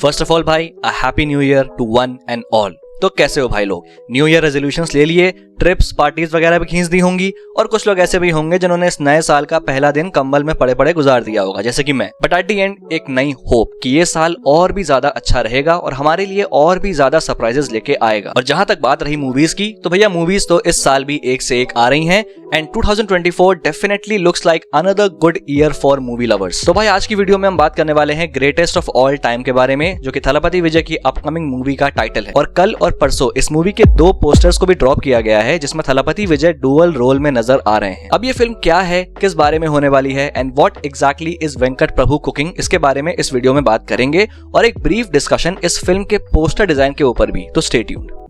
First of all भाई, a happy new year to one and all. तो कैसे हो भाई लोग? न्यू ईयर रेजोल्यूशंस ले लिए, ट्रिप्स पार्टीज वगैरह भी खींच दी होंगी, और कुछ लोग ऐसे भी होंगे जिन्होंने इस नए साल का पहला दिन कंबल में पड़े पड़े गुजार दिया होगा, जैसे कि मैं। बट एट द एंड एक नई होप कि ये साल और भी ज्यादा अच्छा रहेगा और हमारे लिए और भी ज्यादा सरप्राइजेस लेके आएगा। और जहां तक बात रही मूवीज की, तो भैया मूवीज तो इस साल भी एक से एक आ रही हैं and 2024 definitely looks like another good year for movie lovers. तो भाई आज की वीडियो में हम बात करने वाले हैं ग्रेटेस्ट ऑफ ऑल टाइम के बारे में, जो कि थलपति विजय की अपकमिंग मूवी का टाइटल है। और कल और परसों इस मूवी के 2 पोस्टर्स को भी ड्रॉप किया गया है, जिसमें थलपति विजय डुअल रोल में नजर आ रहे हैं। अब ये फिल्म क्या है, किस बारे में होने वाली है and what exactly is Venkat Prabhu cooking, इसके बारे में इस वीडियो में बात करेंगे, और एक ब्रीफ डिस्कशन इस फिल्म के पोस्टर डिजाइन के ऊपर भी। तो stay tuned.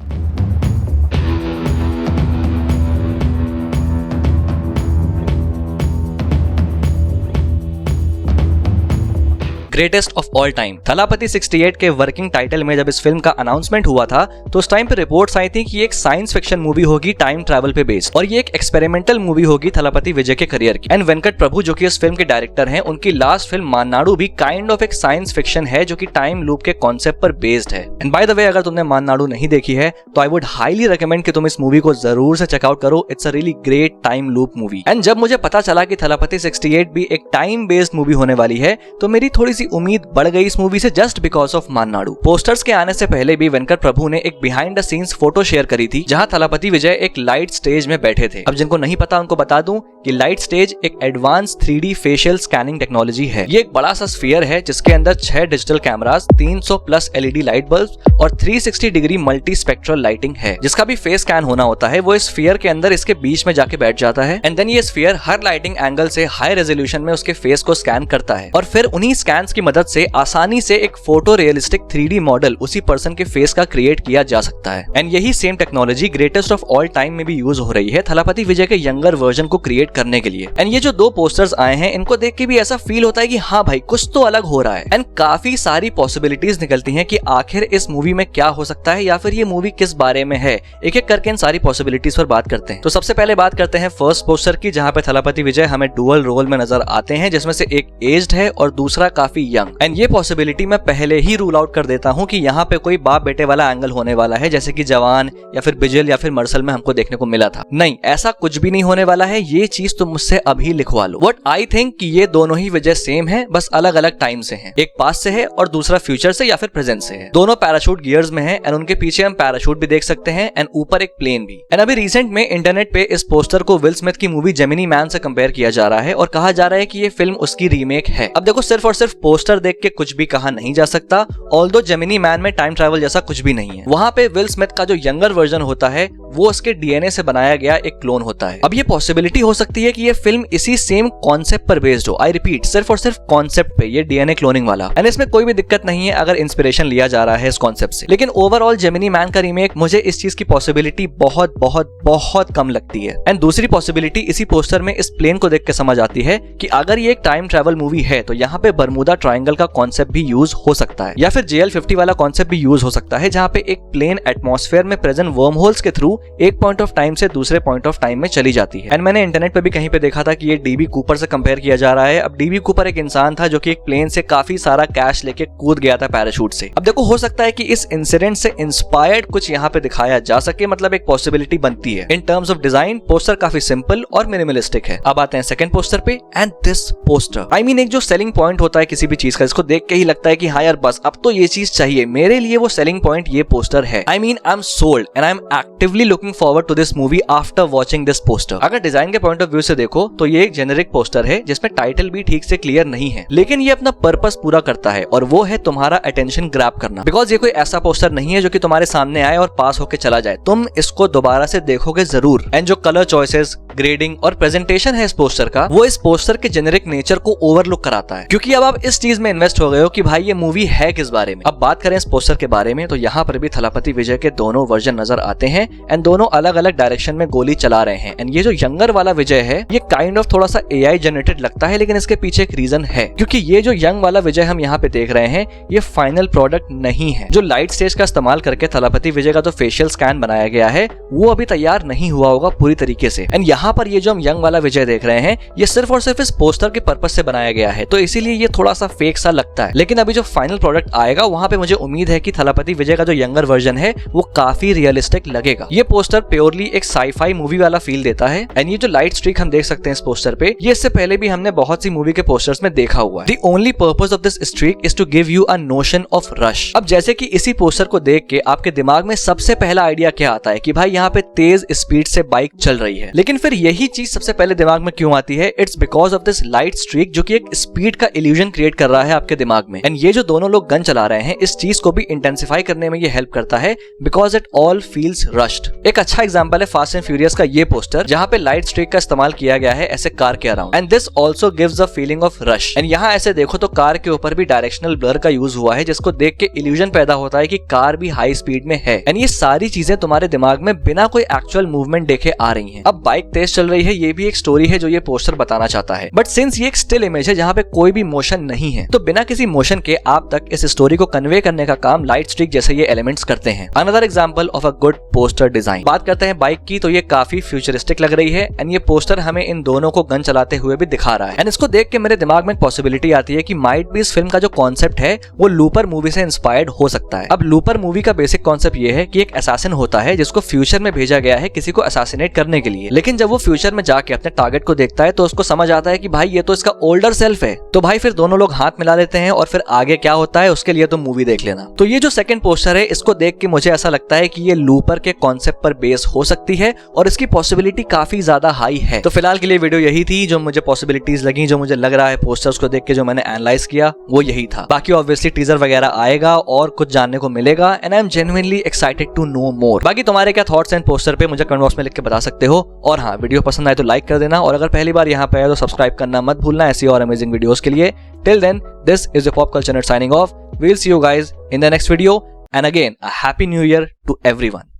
Greatest of all time Thalapathy 68 के वर्किंग टाइटल में जब इस फिल्म का अनाउंसमेंट हुआ था, तो उस टाइम पे रिपोर्ट्स आई थी कि एक साइंस फिक्शन मूवी होगी टाइम ट्रैवल पे बेस्ड, और ये एक एक्सपेरिमेंटल मूवी होगी थलापति विजय के करियर की। एंड वेंकट प्रभु जो कि इस फिल्म के डायरेक्टर हैं, उनकी लास्ट फिल्म मान्नाडु भी काइंड ऑफ एक साइंस फिक्शन है जो कि टाइम लूप के कॉन्सेप्ट पर बेस्ड है। एंड बाय द वे, अगर तुमने मान्नाडु नहीं देखी है तो आई वुड हाईली रिकमेंड कि तुम इस मूवी को जरूर से चेकआउट करो। It's a really great time loop movie. And जब मुझे पता चला कि थलापति 68 भी एक टाइम बेस्ड मूवी होने वाली है, तो मेरी थोड़ी सी उम्मीद बढ़ गई इस मूवी से, जस्ट बिकॉज ऑफ मान्नाडु। पोस्टर्स के आने से पहले भी वेंकट प्रभु ने एक behind the scenes photo share करी थी, जहां थलापति विजय एक लाइट स्टेज में बैठे थे। अब जिनको नहीं पता उनको बता दूं कि लाइट स्टेज एक advance 3D facial scanning technology है। ये एक बड़ा सा स्फीयर है जिसके अंदर 6 digital cameras, 300 plus LED light bulb और 360 डिग्री मल्टी स्पेक्ट्रल लाइटिंग है। जिसका भी फेस स्कैन होना होता है वो इस स्फीयर के अंदर इसके बीच में जाके बैठ जाता है, एंड देन ये स्फीयर हर लाइटिंग एंगल से हाई रेजोल्यूशन में उसके फेस को स्कैन करता है, और फिर उन्हीं स्कैन्स की मदद से आसानी से एक फोटो रियलिस्टिक 3D मॉडल उसी पर्सन के फेस का क्रिएट किया जा सकता है। एंड यही same technology greatest of all time में भी यूज हो रही है थलापति विजय के यंगर वर्जन को क्रिएट करने के लिए। एंड ये जो 2 पोस्टर्स आए हैं, इनको देख के भी ऐसा फील होता है कि हाँ भाई कुछ तो अलग हो रहा है। एंड काफी सारी पॉसिबिलिटीज निकलती हैं कि आखिर इस मूवी में क्या हो सकता है, या फिर ये मूवी किस बारे में है। एक एक करके इन सारी पॉसिबिलिटीज पर बात करते हैं। तो सबसे पहले बात करते हैं फर्स्ट पोस्टर की, जहां पे थलापति विजय हमें डुअल रोल में नजर आते हैं, जिसमें से एक एज्ड है और दूसरा काफी यंग। एंड ये पॉसिबिलिटी मैं पहले ही रूल आउट कर देता हूं कि यहाँ पे कोई बाप बेटे वाला एंगल होने वाला है, जैसे कि जवान या फिर बिजल या फिर मर्सल में हमको देखने को मिला था। नहीं, ऐसा कुछ भी नहीं होने वाला है। ये चीज तुम मुझसे अभी लिखवा लो। व्हाट आई थिंक कि ये दोनों ही विजय सेम है, बस अलग अलग टाइम से हैं। एक पास्ट से है और दूसरा फ्यूचर से या फिर प्रेजेंट से है। दोनों पैराशूट गियर्स में है, एंड उनके पीछे हम पैराशूट भी देख सकते हैं, एंड ऊपर एक प्लेन भी। एंड अभी रिसेंट में इंटरनेट पे इस पोस्टर को विल स्मिथ की मूवी जेमिनी मैन से कंपेयर किया जा रहा है, और कहा जा रहा है कि ये फिल्म उसकी रीमेक है। अब देखो, सिर्फ और सिर्फ पोस्टर देख के कुछ भी कहा नहीं जा सकता। ऑल्दो जेमिनी मैन में टाइम ट्रैवल जैसा कुछ भी नहीं है। वहां पे विल स्मिथ का जो यंगर वर्जन होता है वो उसके DNA से बनाया गया एक क्लोन होता है। अब ये पॉसिबिलिटी हो सकती है कि ये फिल्म इसी सेम कॉन्सेप्ट पर बेस्ड हो। आई रिपीट, सिर्फ और सिर्फ कॉन्सेप्ट पे, ये DNA क्लोनिंग वाला। एंड इसमें कोई भी दिक्कत नहीं है अगर इंस्पिरेशन लिया जा रहा है इस कॉन्सेप्ट से। लेकिन ओवरऑल जेमिनी मैन का रीमेक, मुझे इस चीज की पॉसिबिलिटी बहुत बहुत बहुत कम लगती है। एंड दूसरी पॉसिबिलिटी इसी पोस्टर में इस प्लेन को देख के समझ आती है कि अगर ये एक टाइम ट्रैवल मूवी है तो यहाँ पे बर्मुदा ट्रायंगल का कॉन्सेप्ट भी यूज हो सकता है, या फिर JL50 वाला कॉन्सेप्ट भी यूज हो सकता है, जहाँ पे एक प्लेन एटमॉस्फेयर में प्रेजेंट वर्म होल्स के थ्रू एक पॉइंट ऑफ टाइम से दूसरे पॉइंट ऑफ टाइम में चली जाती है। एंड मैंने इंटरनेट पे भी कहीं पे देखा था कि ये DB कूपर से कंपेयर किया जा रहा है। अब DB कूपर एक इंसान था जो कि एक प्लेन से काफी सारा कैश लेके कूद गया था पैराशूट से। अब देखो, हो सकता है कि इस इंसिडेंट से इंस्पायर्ड कुछ यहाँ पे दिखाया जा सके, मतलब एक पॉसिबिलिटी बनती है। In terms of design poster काफी सिंपल और मिनिमलिस्टिक है। अब आते हैं सेकंड पोस्टर पे, and this poster, I mean एक जो सेलिंग पॉइंट होता है किसी भी चीज का, इसको देख के ही लगता है कि हाँ यार बस अब तो ये चीज चाहिए। मेरे लिए वो सेलिंग पॉइंट ये पोस्टर है। I mean I am sold and I am actively looking forward to this movie after watching this poster. अगर डिजाइन के पॉइंट ऑफ व्यू से देखो तो ये एक जेनेरिक पोस्टर है जिसमें टाइटल भी ठीक से क्लियर नहीं है, लेकिन ये अपना पर्पस पूरा करता है, और वो है तुम्हारा अटेंशन ग्रैब करना। बिकॉज ये कोई ऐसा पोस्टर नहीं है जो कि तुम्हारे सामने आए और पास होके चला जाए। तुम इसको दोबारा से देखोगे जरूर। एंड जो कलर चॉइसेस, ग्रेडिंग और प्रेजेंटेशन है इस पोस्टर का, वो इस पोस्टर के जेनेरिक नेचर को ओवरलुक कराता है, क्योंकि अब आप इस चीज में इन्वेस्ट हो गए हो कि भाई ये मूवी है किस बारे में। अब बात करें इस पोस्टर के बारे में, तो यहाँ पर भी थलापति विजय के दोनों वर्जन नजर आते हैं, एंड दोनों अलग अलग डायरेक्शन में गोली चला रहे हैं। एंड ये जो यंगर वाला विजय है ये काइंड ऑफ थोड़ा सा AI जनरेटेड लगता है, लेकिन इसके पीछे एक रीजन है, क्योंकि ये जो यंग वाला विजय हम यहाँ पे देख रहे हैं ये फाइनल प्रोडक्ट नहीं है। जो लाइट स्टेज का इस्तेमाल करके थलापति विजय का जो फेशियल स्कैन बनाया गया है वो अभी तैयार नहीं हुआ होगा पूरी तरीके से। एंड यहाँ पर ये जो हम यंग वाला विजय देख रहे हैं ये सिर्फ और सिर्फ इस पोस्टर के पर्पज से बनाया गया है, तो इसीलिए ये थोड़ा सा फेक सा लगता है। लेकिन अभी जो फाइनल प्रोडक्ट आएगा वहां पे मुझे उम्मीद है कि थलापति विजय का जो यंगर वर्जन है वो काफी रियलिस्टिक लगेगा। ये पोस्टर प्योरली एक साई-फाई मूवी वाला फील देता है। एंड ये जो लाइट स्ट्रीक हम देख सकते हैं इस पोस्टर पे, ये इससे पहले भी हमने बहुत सी मूवी के पोस्टर्स में देखा हुआ है। The only purpose of this streak is to give you a notion of rush. अब जैसे कि इसी पोस्टर को देख के आपके दिमाग में सबसे पहला आइडिया क्या आता है कि भाई यहाँ पे तेज स्पीड से बाइक चल रही है, लेकिन फिर यही चीज सबसे पहले दिमाग में क्यों आती है? It's because of this light streak जो कि एक स्पीड का इल्यूजन क्रिएट कर रहा है आपके दिमाग में। एंड ये जो दोनों लोग गन चला रहे हैं इस चीज को भी इंटेंसिफाई करने में ये हेल्प करता है, because it all feels rushed. एक अच्छा एग्जांपल है फास्ट एंड फ्यूरियस का ये पोस्टर, जहां पे लाइट स्ट्रीक का इस्तेमाल किया गया है ऐसे कार के around, and this also gives a feeling of rush. And यहाँ ऐसे देखो तो कार के ऊपर भी डायरेक्शनल ब्लर का यूज हुआ है, जिसको देख के इल्यूजन पैदा होता है कि कार भी हाई स्पीड में है। एंड ये सारी चीजें तुम्हारे दिमाग में बिना कोई एक्चुअल मूवमेंट देखे आ रही हैं। अब बाइक तेज चल रही है ये भी एक स्टोरी है जो ये पोस्टर बताना चाहता है, बट सिंस ये एक स्टिल इमेज है जहाँ पे कोई भी मोशन नहीं है, तो बिना किसी मोशन के आप तक इस स्टोरी को कन्वे करने का काम लाइट स्ट्रीक जैसे ये एलिमेंट्स करते हैं। Another example of a good poster design. बात करते हैं बाइक की, तो ये काफी फ्यूचरिस्टिक लग रही है। एंड ये पोस्टर हमें इन दोनों को गन चलाते हुए भी दिखा रहा है। एंड इसको देख के मेरे दिमाग में पॉसिबिलिटी आती है कि माइट भी इस फिल्म का जो कॉन्सेप्ट है वो लूपर मूवी से इंस्पायर्ड हो सकता है। अब लूपर मूवी का बेसिक कॉन्सेप्ट ये है कि एक असैसिन होता है जिसको फ्यूचर में भेजा गया है किसी को असैसिनेट करने के लिए, लेकिन जब वो फ्यूचर में जाके अपने टारगेट को देखता है तो उसको समझ आता है कि भाई ये तो इसका ओल्डर सेल्फ है। तो भाई फिर दोनों लोग हाथ मिला लेते हैं और फिर आगे क्या होता है उसके लिए तो मूवी देख लेना। तो ये जो सेकंड पोस्टर है इसको देख के मुझे ऐसा लगता है कि ये लूपर के कॉन्सेप्ट पर बेस हो सकती है और इसकी पॉसिबिलिटी काफी ज्यादा हाई है। तो फिलहाल के लिए वीडियो यही थी, जो मुझे पॉसिबिलिटीज लगी, जो मुझे लग रहा है पोस्टर्स को देख के जो मैंने एनालाइज किया वो यही था। बाकी ऑब्वियसली टीजर वगैरह आएगा और कुछ जानने को मिलेगा, and I am genuinely excited to know more. बाकी तुम्हारे क्या थॉट्स एंड पोस्टर पे मुझे कमेंट बॉक्स में लिख के बता सकते हो। और हाँ, वीडियो पसंद आए तो लाइक कर देना, और अगर पहली बार यहाँ पे आए तो सब्सक्राइब करना मत भूलना ऐसी और अमेजिंग वीडियोस के लिए। Till then, this is your Pop Culture Nerd signing off. We'll see you guys in the next video, and again a happy new year to everyone.